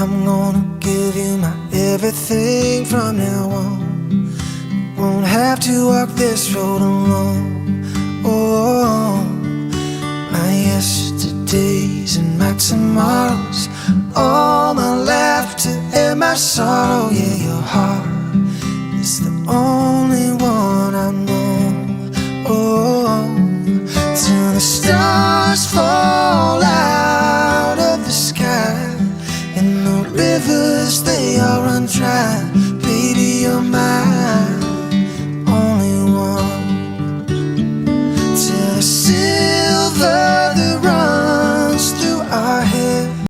I'm gonna give you my everything from now on. Won't have to walk this road alone. Oh, my yesterdays and my tomorrows, all my laughter and my sorrow, yeah.